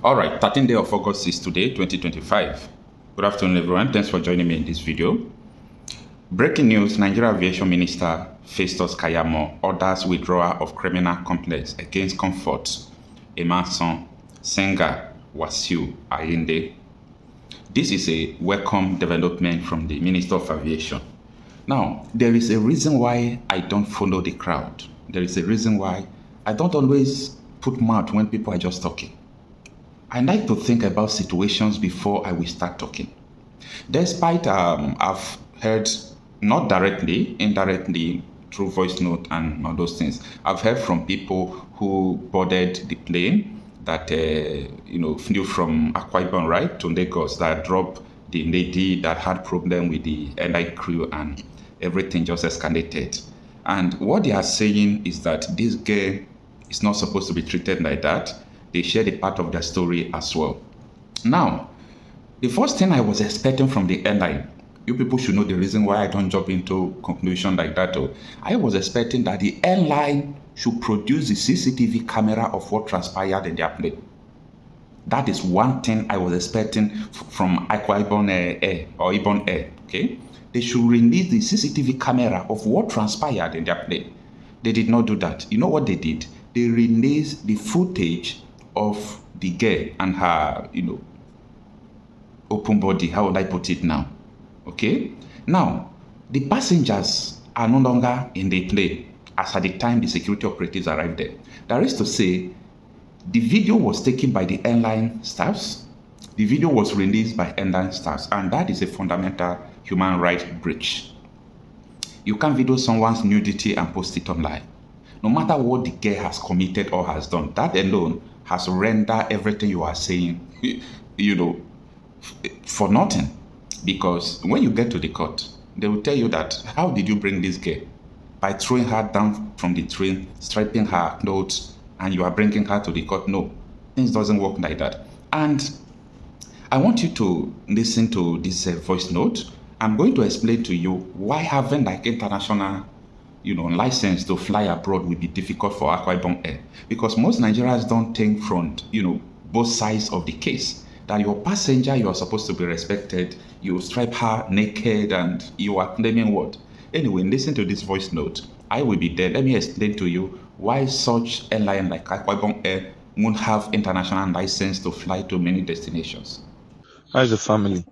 All right, 13th day of August is today, 2025. Good afternoon, everyone. Thanks for joining me in this video. Breaking news, Nigerian Aviation Minister Festus Keyamo orders withdrawal of criminal complaints against Comfort, Emmanson, singer Wasiu Ayinde. This is a welcome development from the Minister of Aviation. Now, there is a reason why I don't follow the crowd. There is a reason why I don't always put mouth when people are just talking. I like to think about situations before I will start talking. Despite I've heard, not directly, indirectly, through voice note and all those things, I've heard from people who boarded the plane that flew from Akwa Ibom, right, to Lagos, that dropped the lady that had problem with the airline crew and everything just escalated. And what they are saying is that this girl is not supposed to be treated like that. They shared a part of their story as well. Now, the first thing I was expecting from the airline, you people should know the reason why I don't jump into conclusion like that. I was expecting that the airline should produce the CCTV camera of what transpired in their plane. That is one thing I was expecting from Akwa Ibom Air or Ibom Air, okay? They should release the CCTV camera of what transpired in their plane. They did not do that. You know what they did? They released the footage of the girl and her, open body. How would I put it now? Okay? Now, the passengers are no longer in the plane as at the time the security operatives arrived there. That is to say, the video was taken by the airline staffs. The video was released by airline staffs, and that is a fundamental human rights breach. You can't video someone's nudity and post it online. No matter what the girl has committed or has done, that alone has rendered everything you are saying, for nothing. Because when you get to the court, they will tell you that, how did you bring this girl? By throwing her down from the train, stripping her clothes, and you are bringing her to the court? No, things doesn't work like that. And I want you to listen to this voice note. I'm going to explain to you why having like international license to fly abroad will be difficult for Akwa Ibom Air, because most Nigerians don't think from, both sides of the case. That your passenger, you are supposed to be respected. You strip her naked and you are claiming what? Anyway, listen to this voice note. I will be there. Let me explain to you why such airline like Akwa Ibom Air won't have international license to fly to many destinations. How's the family?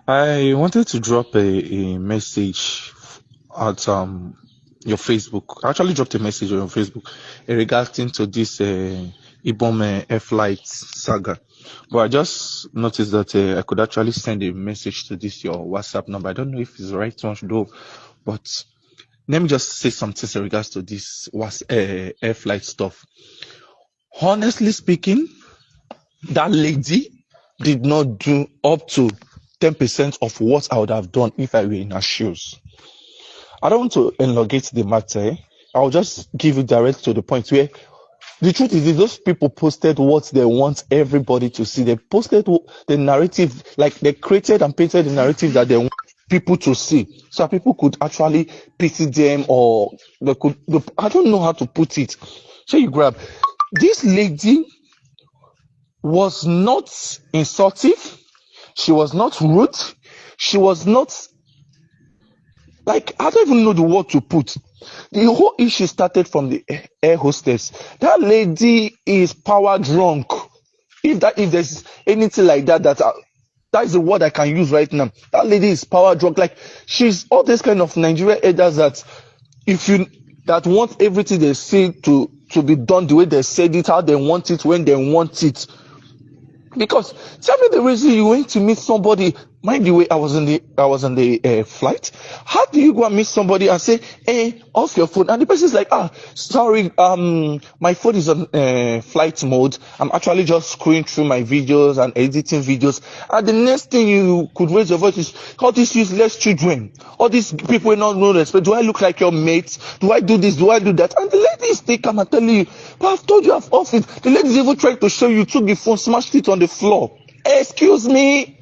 I wanted to drop a message at your Facebook. I actually dropped a message on your Facebook regarding to this Ibom Air flight saga. But I just noticed that I could actually send a message to this your WhatsApp number. I don't know if it's the right one to do, but let me just say something in regards to this air flight stuff. Honestly speaking, that lady did not do up to 10% of what I would have done if I were in her shoes. I don't want to elongate the matter. I'll just give you direct to the point where the truth is those people posted what they want everybody to see. They posted the narrative, like they created and painted the narrative that they want people to see. So people could actually pity them, or I don't know how to put it. So you grab. This lady was not insultive. She was not rude. She was not, like, I don't even know the word to put. The whole issue started from the air hostess. That lady is power drunk. If there's anything like that, that is the word I can use right now. That lady is power drunk. Like, she's all this kind of Nigerian elders that want everything they say to be done the way they said it, how they want it, when they want it. Because tell me the reason you went to meet somebody. Mind the way I was on the flight. How do you go and meet somebody and say, "Hey, off your phone"? And the person's like, sorry, my phone is on flight mode. I'm actually just scrolling through my videos and editing videos. And the next thing you could raise your voice is, all these useless children, all these people with no respect. Do I look like your mate? Do I do this? Do I do that? And the lady is still come and telling you, but I've told you I've off it. The lady's even trying to show you, took the phone, smashed it on the floor. Excuse me.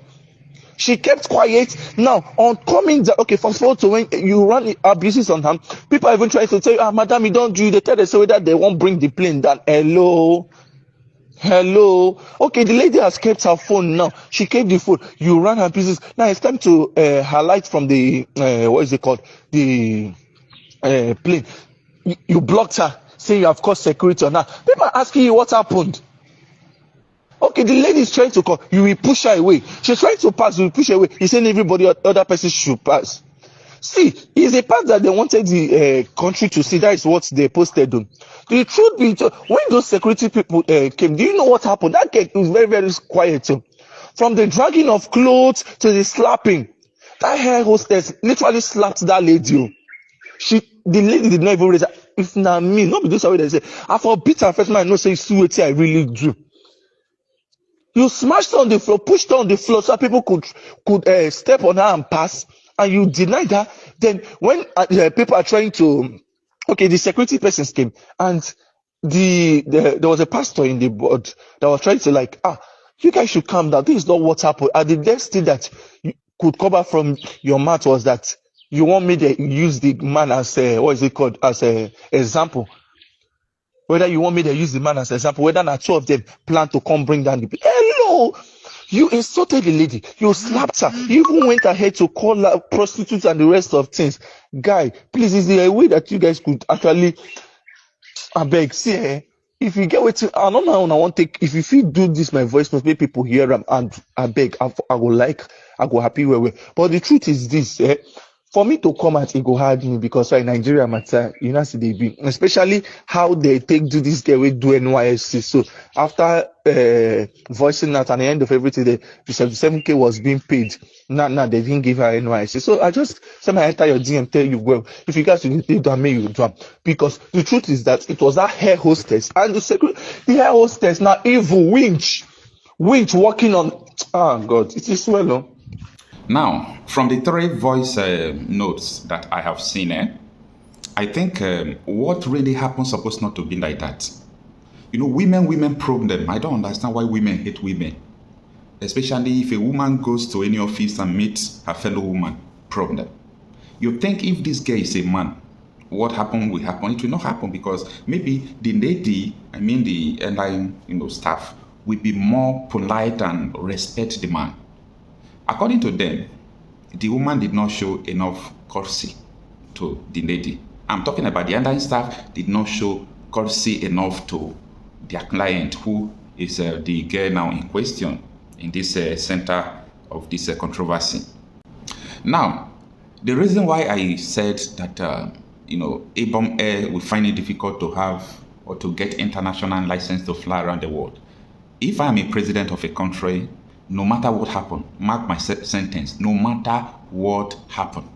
She kept quiet. Now, on coming down, okay, fast forward to when you run abuses on her, people are even trying to tell you, madam, you don't do. They tell the so that they won't bring the plane down. Hello. Hello. Okay, the lady has kept her phone now. She kept the phone. You ran her pieces. Now it's time to highlight from the what is it called? The plane. You blocked her, saying you have caused security on her. People are asking you what happened. Okay, the lady is trying to call. You will push her away. She's trying to pass. You will push her away. He's saying everybody, other person should pass. See, it's a part that they wanted the country to see. That is what they posted on. The truth be told, when those security people came, do you know what happened? That girl was very, very quiet. From the dragging of clothes to the slapping, that hair hostess literally slapped that lady. The lady did not even raise her. If not me, not be this way they say, I for beat her first man, I know say see what I really do. You smashed her on the floor, pushed her on the floor so people could step on her and pass, and you denied her. Then when people are trying to, okay, the security persons came, and there was a pastor in the board that was trying to like, you guys should calm down. This is not what happened. And the next thing that you could cover from your mouth was that you want me to use the man as what is it called, as a example. Whether you want me to use the man as an example, whether not two of them plan to come bring down the people. Hello! You insulted the lady. You slapped her. You even went ahead to call her prostitutes and the rest of things. Guy, please, is there a way that you guys could actually, I beg, see, if you get what I don't know, I want to take, if you feel do this, my voice must make people hear them, and I beg, I go happy where. But the truth is this, for me to come at it go hard me because in Nigeria matter, you know, see they be, especially how they take do this girl with do NYSC. So after voicing that at the end of everything, the 77K was being paid. Now they didn't give her NYSC. So I just somehow enter your DM, tell you, well, if you guys you do me, you do. Because the truth is that it was that hair hostess and the hair hostess now evil winch working on. Ah God, it is well on. Now, from the three voice notes that I have seen, I think what really happened supposed not to be like that. You know, women probe them. I don't understand why women hate women. Especially if a woman goes to any office and meets her fellow woman, probe them. You think if this guy is a man, what happened will happen? It will not happen because maybe the lady, the airline, staff, will be more polite and respect the man. According to them, the woman did not show enough courtesy to the lady. I'm talking about the airline staff did not show courtesy enough to their client, who is the girl now in question in this center of this controversy. Now, the reason why I said that, Abom Air will find it difficult to have or to get international license to fly around the world. If I'm a president of a country, no matter what happened, mark my sentence, no matter what happened,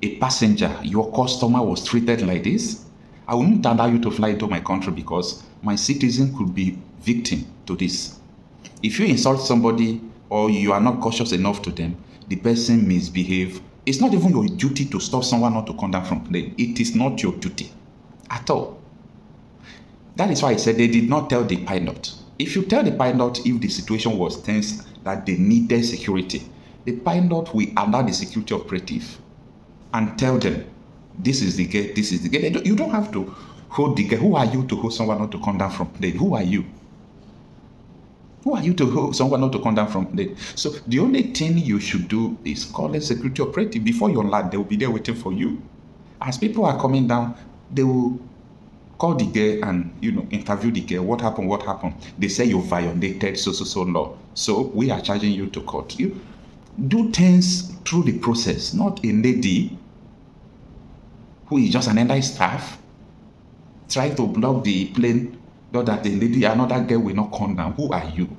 a passenger, your customer was treated like this, I will not allow you to fly into my country because my citizen could be victim to this. If you insult somebody or you are not cautious enough to them, the person misbehave. It's not even your duty to stop someone not to come down from plane. It is not your duty at all. That is why I said they did not tell the pilot. If you tell the pilot if the situation was tense, that they needed security, the pilot will allow the security operative and tell them, this is the gate, this is the gate. You don't have to hold the gate. Who are you to hold someone not to come down from plane? Who are you? Who are you to hold someone not to come down from plane? So the only thing you should do is call a security operative. Before you land, they will be there waiting for you. As people are coming down, they will call the girl and interview the girl. What happened? They say you violated so law, so we are charging you to court. You do things through the process, not a lady who is just an airline staff trying to block the plane so that the lady, another girl, will not come down. Who are you?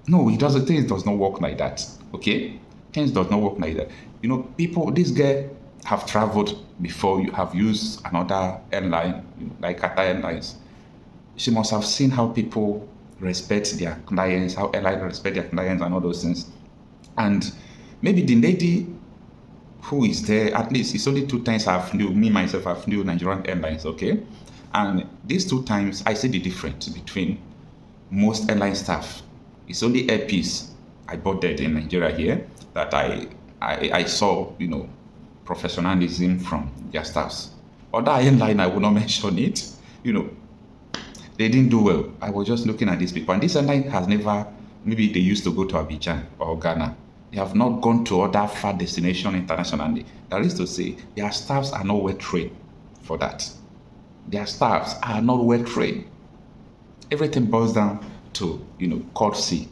No, it doesn't. Things does not work like that. Okay, things does not work like that. People, this girl have traveled before, you have used another airline, like Qatar Airlines. She must have seen how people respect their clients, how airlines respect their clients and all those things. And maybe the lady who is there, at least it's only 2 times I've flew Nigerian Airlines, okay? And these 2 times, I see the difference between most airline staff. It's only airpiece I bought that in Nigeria here that I saw, professionalism from their staffs. Other airline, I will not mention it, They didn't do well. I was just looking at these people, and this airline has never, maybe they used to go to Abidjan or Ghana. They have not gone to other far destination internationally. That is to say, their staffs are not well trained for that. Their staffs are not well trained. Everything boils down to, courtesy.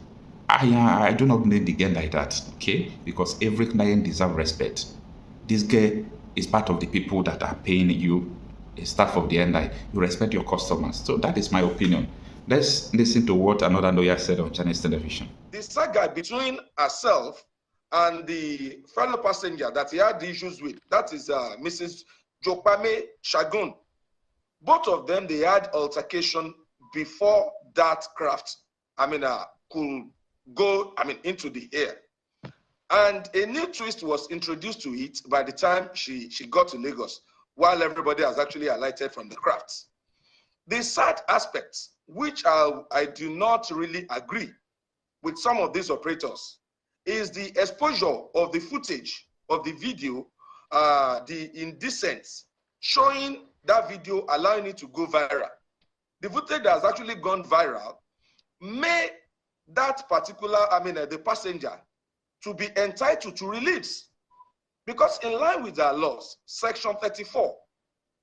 I do not need the girl like that, okay? Because every client deserves respect. This girl is part of the people that are paying you, a staff of the airline. You respect your customers. So that is my opinion. Let's listen to what another lawyer said on Chinese television. The saga between herself and the fellow passenger that he had issues with, that is Mrs. Jopame Shagun. Both of them, they had altercation before that craft, could go, into the air. And a new twist was introduced to it by the time she got to Lagos, while everybody has actually alighted from the crafts. The sad aspects, which I do not really agree with some of these operators, is the exposure of the footage of the video, the indecence, showing that video, allowing it to go viral. The footage that has actually gone viral made that particular, the passenger, to be entitled to release. Because in line with our laws, Section 34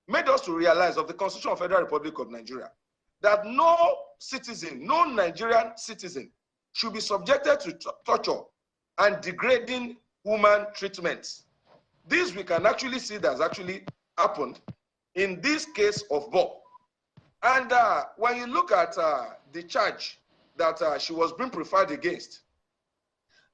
made us to realize of the Constitution of the Federal Republic of Nigeria that no citizen, no Nigerian citizen should be subjected to torture and degrading human treatment. This we can actually see that has actually happened in this case of Bob. And when you look at the charge that she was being preferred against,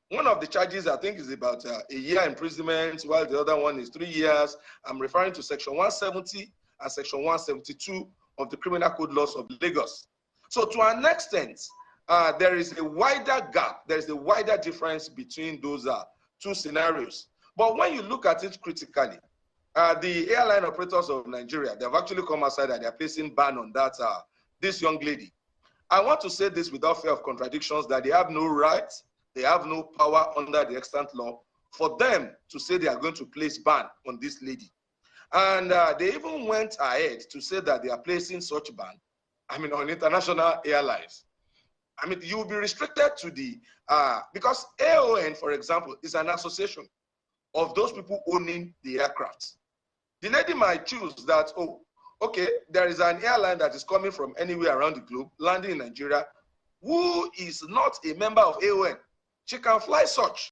one of the charges, I think, is about a year imprisonment, while the other one is 3 years. I'm referring to Section 170 and Section 172 of the Criminal Code Laws of Lagos. So to an extent, there is a wider gap, there is a wider difference between those two scenarios. But when you look at it critically, the airline operators of Nigeria, they have actually come outside and they are placing ban on that, this young lady. I want to say this without fear of contradictions, that they have no right, they have no power under the extant law for them to say they are going to place ban on this lady. And they even went ahead to say that they are placing such ban, on international airlines. You will be restricted to the, because AON, for example, is an association of those people owning the aircraft. The lady might choose that, oh, okay, there is an airline that is coming from anywhere around the globe, landing in Nigeria, who is not a member of AON. She can fly such.